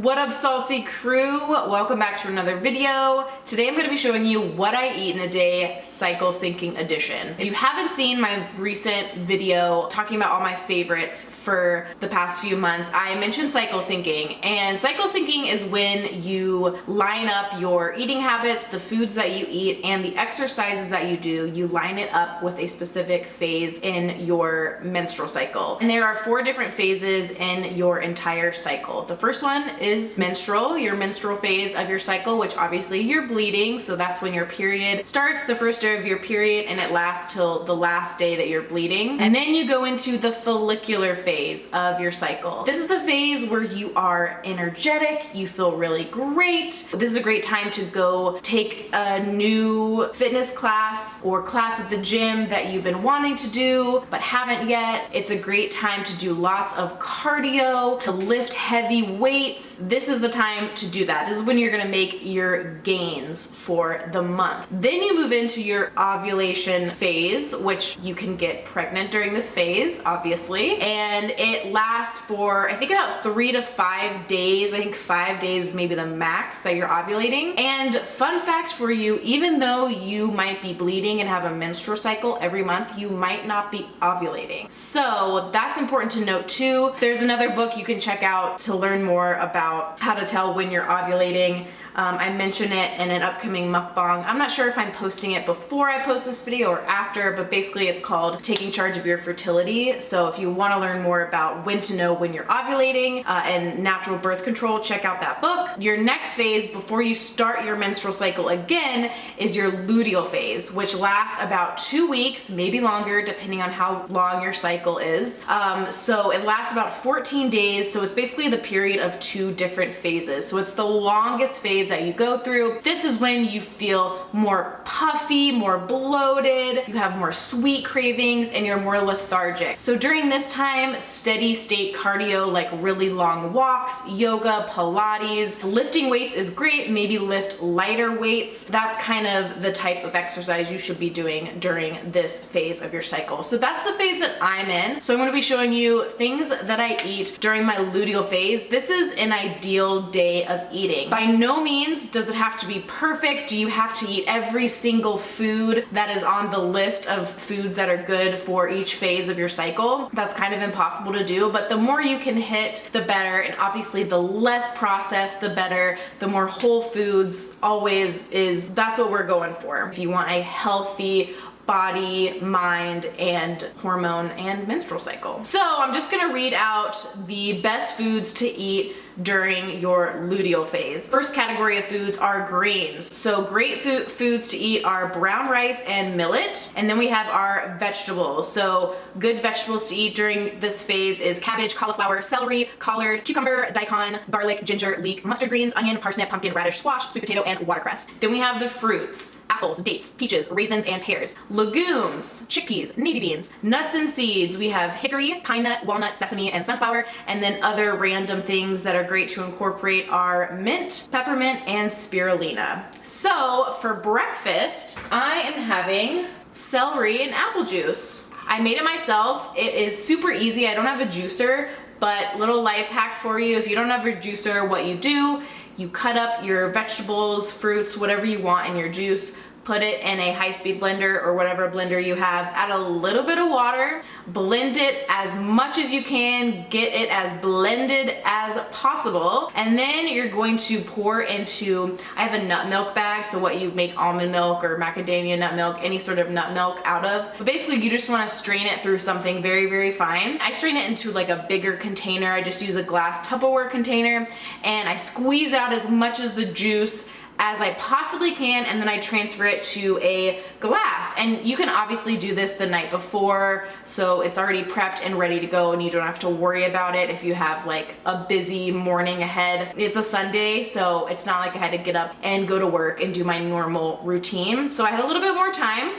What up, salty crew? Welcome back to another video. Today I'm going to be showing you what I eat in a day, cycle syncing edition. If you haven't seen my recent video talking about all my favorites for the past few months, I mentioned cycle syncing. And cycle syncing is when you line up your eating habits, the foods that you eat, and the exercises that you do. You line it up with a specific phase in your menstrual cycle. And there are 4 different phases in your entire cycle. The first one is menstrual, your menstrual phase of your cycle, which obviously you're bleeding, so that's when your period starts, the first day of your period, and it lasts till the last day that you're bleeding. And then you go into the follicular phase of your cycle. This is the phase where you are energetic, you feel really great. This is a great time to go take a new fitness class or class at the gym that you've been wanting to do but haven't yet. It's a great time to do lots of cardio, to lift heavy weights. This is the time to do that. This is when you're gonna make your gains for the month. Then you move into your ovulation phase, which you can get pregnant during this phase, obviously. And it lasts for, I think, about 3 to 5 days. I think 5 days is maybe the max that you're ovulating. And fun fact for you, even though you might be bleeding and have a menstrual cycle every month, you might not be ovulating. So that's important to note too. There's another book you can check out to learn more about how to tell when you're ovulating. I mention it in an upcoming mukbang. I'm not sure if I'm posting it before I post this video or after, but basically it's called Taking Charge of Your Fertility. So if you want to learn more about when to know when you're ovulating and natural birth control, check out that book. Your next phase before you start your menstrual cycle again is your luteal phase, which lasts about 2 weeks, maybe longer, depending on how long your cycle is. So it lasts about 14 days. So it's basically the period of 2 different phases. So it's the longest phase that you go through. This is when you feel more puffy, more bloated, you have more sweet cravings, and you're more lethargic. So during this time, steady state cardio like really long walks, yoga, Pilates, lifting weights is great, maybe lift lighter weights. That's kind of the type of exercise you should be doing during this phase of your cycle. So that's the phase that I'm in. So I'm going to be showing you things that I eat during my luteal phase. This is an ideal day of eating. By no means does it have to be perfect. Do you have to eat every single food that is on the list of foods that are good for each phase of your cycle? That's kind of impossible to do, but the more you can hit, the better. And obviously the less processed, the better. The more whole foods always is, that's what we're going for. If you want a healthy body, mind, and hormone and menstrual cycle. So I'm just gonna read out the best foods to eat during your luteal phase. First category of foods are grains. So great foods to eat are brown rice and millet. And then we have our vegetables. So good vegetables to eat during this phase is cabbage, cauliflower, celery, collard, cucumber, daikon, garlic, ginger, leek, mustard greens, onion, parsnip, pumpkin, radish, squash, sweet potato, and watercress. Then we have the fruits. Apples, dates, peaches, raisins, and pears. Legumes, chickpeas, navy beans, nuts and seeds. We have hickory, pine nut, walnut, sesame, and sunflower. And then other random things that are great to incorporate are mint, peppermint, and spirulina. So for breakfast, I am having celery and apple juice. I made it myself. It is super easy. I don't have a juicer, but little life hack for you. If you don't have a juicer, what you do, you cut up your vegetables, fruits, whatever you want in your juice, put it in a high-speed blender or whatever blender you have, add a little bit of water, blend it as much as you can, get it as blended as possible, and then you're going to pour into, I have a nut milk bag, so what you make almond milk or macadamia nut milk, any sort of nut milk out of. But basically you just want to strain it through something very, very fine. I strain it into like a bigger container. I just use a glass Tupperware container, and I squeeze out as much of the juice as I possibly can, and then I transfer it to a glass. And you can obviously do this the night before, so it's already prepped and ready to go, and you don't have to worry about it if you have like a busy morning ahead. It's a Sunday, so it's not like I had to get up and go to work and do my normal routine. So I had a little bit more time,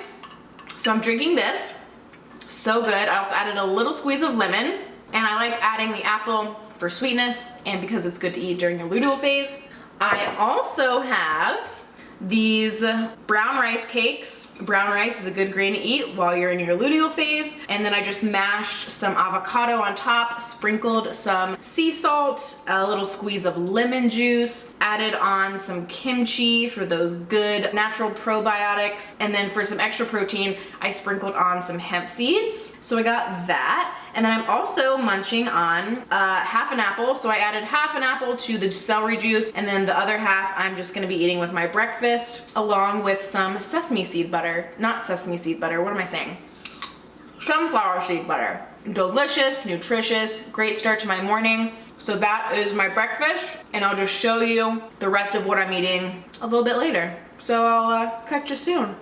so I'm drinking this. So good. I also added a little squeeze of lemon, and I like adding the apple for sweetness and because it's good to eat during your luteal phase. I also have these brown rice cakes. Brown rice is a good grain to eat while you're in your luteal phase. And then I just mashed some avocado on top, sprinkled some sea salt, a little squeeze of lemon juice, added on some kimchi for those good natural probiotics. And then for some extra protein, I sprinkled on some hemp seeds. So I got that. And then I'm also munching on half an apple. So I added half an apple to the celery juice, and then the other half I'm just gonna be eating with my breakfast, along with some sesame seed butter. Not sesame seed butter, what am I saying? Sunflower seed butter. Delicious, nutritious, great start to my morning. So that is my breakfast, and I'll just show you the rest of what I'm eating a little bit later. So I'll catch you soon.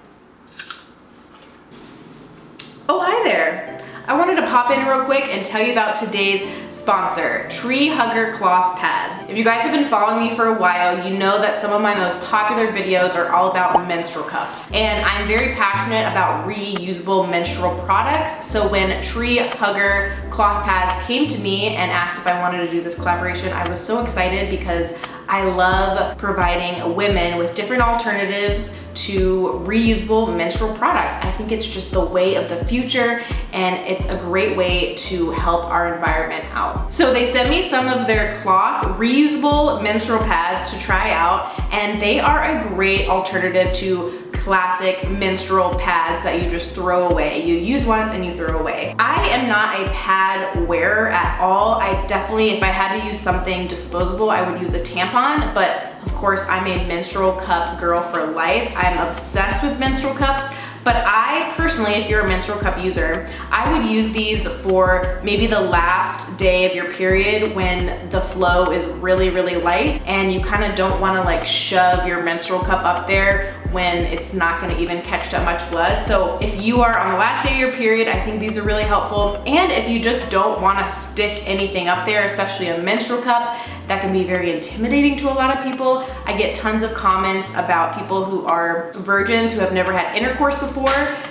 Oh, hi there. I wanted to pop in real quick and tell you about today's sponsor, Tree Hugger Cloth Pads. If you guys have been following me for a while, you know that some of my most popular videos are all about menstrual cups. And I'm very passionate about reusable menstrual products. So when Tree Hugger Cloth Pads came to me and asked if I wanted to do this collaboration, I was so excited because I love providing women with different alternatives to reusable menstrual products. I think it's just the way of the future, and it's a great way to help our environment out. So they sent me some of their cloth reusable menstrual pads to try out, and they are a great alternative to classic menstrual pads that you just throw away. You use once and you throw away. I am not a pad wearer at all. I definitely, if I had to use something disposable, I would use a tampon, but of course I'm a menstrual cup girl for life. I'm obsessed with menstrual cups. But I personally, if you're a menstrual cup user, I would use these for maybe the last day of your period when the flow is really, really light and you kind of don't want to like shove your menstrual cup up there when it's not going to even catch that much blood. So if you are on the last day of your period, I think these are really helpful. And if you just don't want to stick anything up there, especially a menstrual cup, that can be very intimidating to a lot of people. I get tons of comments about people who are virgins, who have never had intercourse before,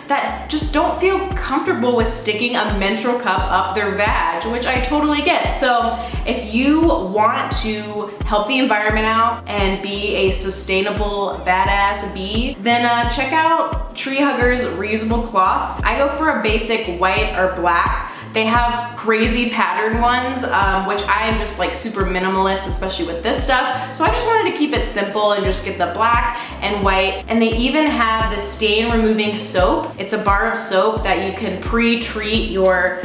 that just don't feel comfortable with sticking a menstrual cup up their vag, which I totally get. So if you want to help the environment out and be a sustainable badass bee, then check out Tree Hugger's reusable cloths. I go for a basic white or black. They have crazy pattern ones, which I am just like super minimalist, especially with this stuff. So I just wanted to keep it simple and just get the black and white. And they even have the stain removing soap. It's a bar of soap that you can pre-treat your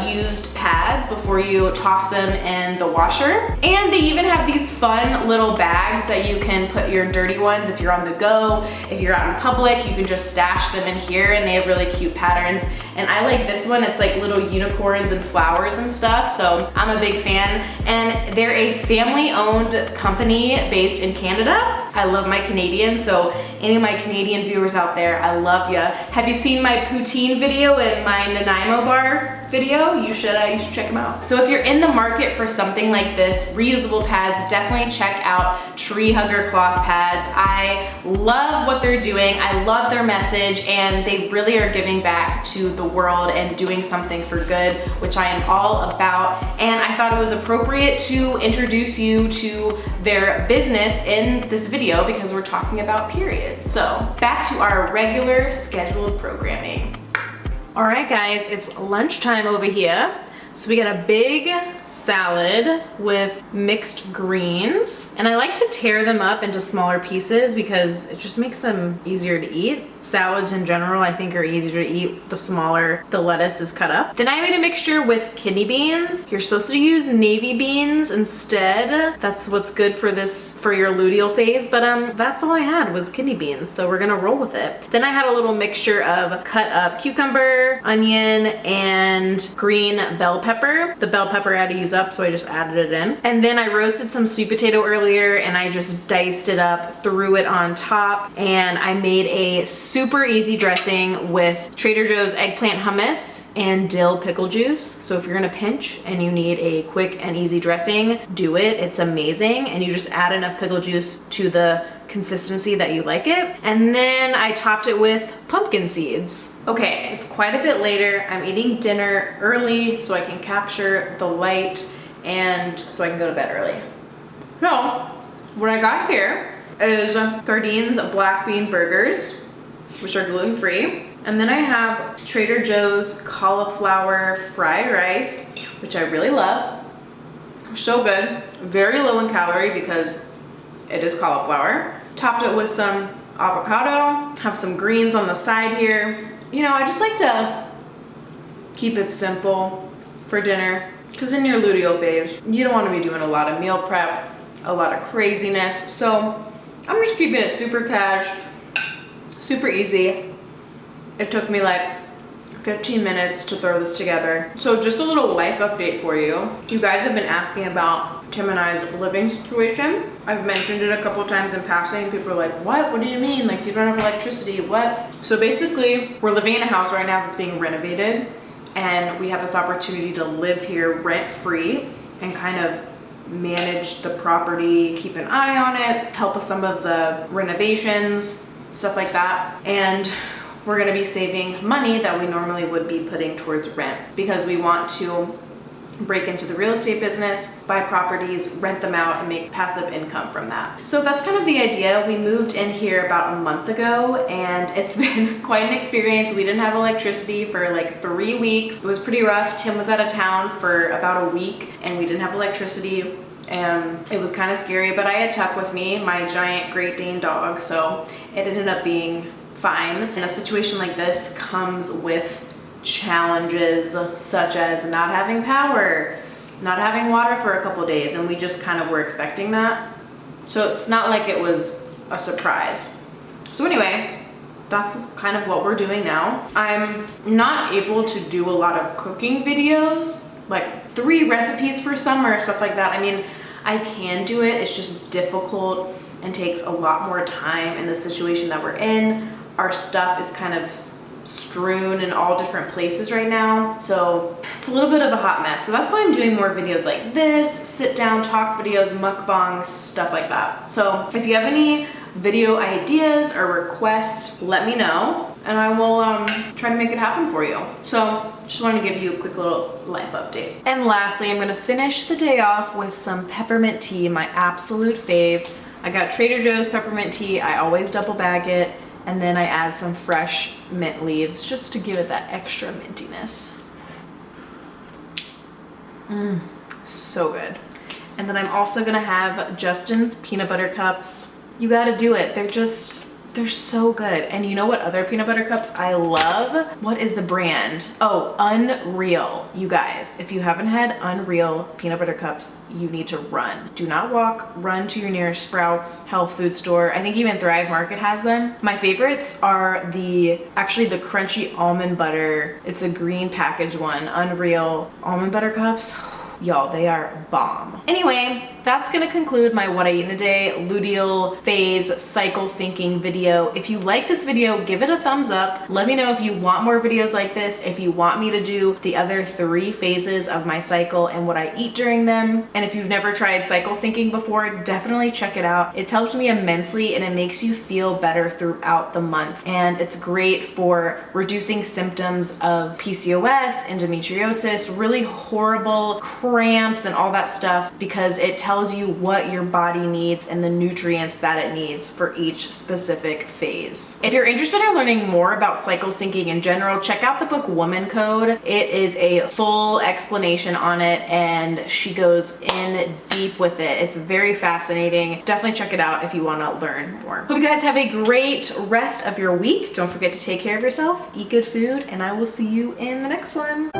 used pads before you toss them in the washer. And they even have these fun little bags that you can put your dirty ones if you're on the go. If you're out in public, you can just stash them in here, and they have really cute patterns. And I like this one. It's like little unicorns and flowers and stuff, so I'm a big fan. And they're a family-owned company based in Canada. I love my Canadians, so any of my Canadian viewers out there, I love ya. Have you seen my poutine video and my Nanaimo bar video? You should check them out. So if you're in the market for something like this, reusable pads, definitely check out Tree Hugger cloth pads. I love what they're doing. I love their message, and they really are giving back to the world and doing something for good, which I am all about. And I thought it was appropriate to introduce you to their business in this video because we're talking about periods. So back to our regular scheduled programming. All right, guys, it's lunchtime over here. So we got a big salad with mixed greens, and I like to tear them up into smaller pieces because it just makes them easier to eat. Salads in general, I think, are easier to eat the smaller the lettuce is cut up. Then I made a mixture with kidney beans. You're supposed to use navy beans instead. That's what's good for this, for your luteal phase, but that's all I had was kidney beans, so we're gonna roll with it. Then I had a little mixture of cut up cucumber, onion, and green bell pepper. The bell pepper I had to use up, so I just added it in. And then I roasted some sweet potato earlier, and I just diced it up, threw it on top, and I made a super easy dressing with Trader Joe's eggplant hummus and dill pickle juice. So if you're gonna pinch and you need a quick and easy dressing, do it. It's amazing. And you just add enough pickle juice to the consistency that you like it. And then I topped it with pumpkin seeds. Okay, it's quite a bit later. I'm eating dinner early so I can capture the light and so I can go to bed early. So what I got here is Gardine's black bean burgers, which are gluten-free. And then I have Trader Joe's cauliflower fried rice, which I really love. So good. Very low in calorie because it is cauliflower. Topped it with some avocado. Have some greens on the side here. You know, I just like to keep it simple for dinner, because in your luteal phase, you don't want to be doing a lot of meal prep, a lot of craziness. So I'm just keeping it super cash, super easy. It took me like 15 minutes to throw this together. So just a little life update for you. You guys have been asking about Tim and I's living situation. I've mentioned it a couple times in passing. People are like, what do you mean? Like, you don't have electricity, what? So basically, we're living in a house right now that's being renovated, and we have this opportunity to live here rent-free and kind of manage the property, keep an eye on it, help with some of the renovations, stuff like that. And we're gonna be saving money that we normally would be putting towards rent, because we want to break into the real estate business, buy properties, rent them out, and make passive income from that. So that's kind of the idea. We moved in here about a month ago, and it's been quite an experience. We didn't have electricity for like 3 weeks. It was pretty rough. Tim was out of town for about a week, and we didn't have electricity, and it was kind of scary, but I had Tuck with me, my giant Great Dane dog, so it ended up being fine. And a situation like this comes with challenges such as not having power, not having water for a couple days, and we just kind of were expecting that. So it's not like it was a surprise. So anyway, that's kind of what we're doing now. I'm not able to do a lot of cooking videos, like 3 recipes for summer, stuff like that. I mean, I can do it, it's just difficult and takes a lot more time in the situation that we're in. Our stuff is kind of strewn in all different places right now, so it's a little bit of a hot mess. So that's why I'm doing more videos like this, sit down talk videos, mukbangs, stuff like that. So if you have any video ideas or requests, let me know and I will try to make it happen for you. So just wanted to give you a quick little life update. And lastly, I'm gonna finish the day off with some peppermint tea, my absolute fave. I got Trader Joe's peppermint tea. I always double bag it. And then I add some fresh mint leaves just to give it that extra mintiness. So good. And then I'm also gonna have Justin's peanut butter cups. You gotta do it. They're so good. And you know what other peanut butter cups I love? What is the brand? Oh, Unreal. You guys, if you haven't had Unreal peanut butter cups, you need to run. Do not walk, run to your nearest Sprouts health food store. I think even Thrive Market has them. My favorites are actually the crunchy almond butter. It's a green package one, Unreal almond butter cups. Y'all, they are bomb. Anyway, that's gonna conclude my what I eat in a day luteal phase cycle syncing video. If you like this video, give it a thumbs up. Let me know if you want more videos like this, if you want me to do the other 3 phases of my cycle and what I eat during them. And if you've never tried cycle syncing before, definitely check it out. It's helped me immensely and it makes you feel better throughout the month. And it's great for reducing symptoms of PCOS, endometriosis, really horrible cramps and all that stuff, because it tells you what your body needs and the nutrients that it needs for each specific phase. If you're interested in learning more about cycle syncing in general, check out the book Woman Code. It is a full explanation on it and she goes in deep with it. It's very fascinating. Definitely check it out if you want to learn more. Hope you guys have a great rest of your week. Don't forget to take care of yourself, eat good food, and I will see you in the next one.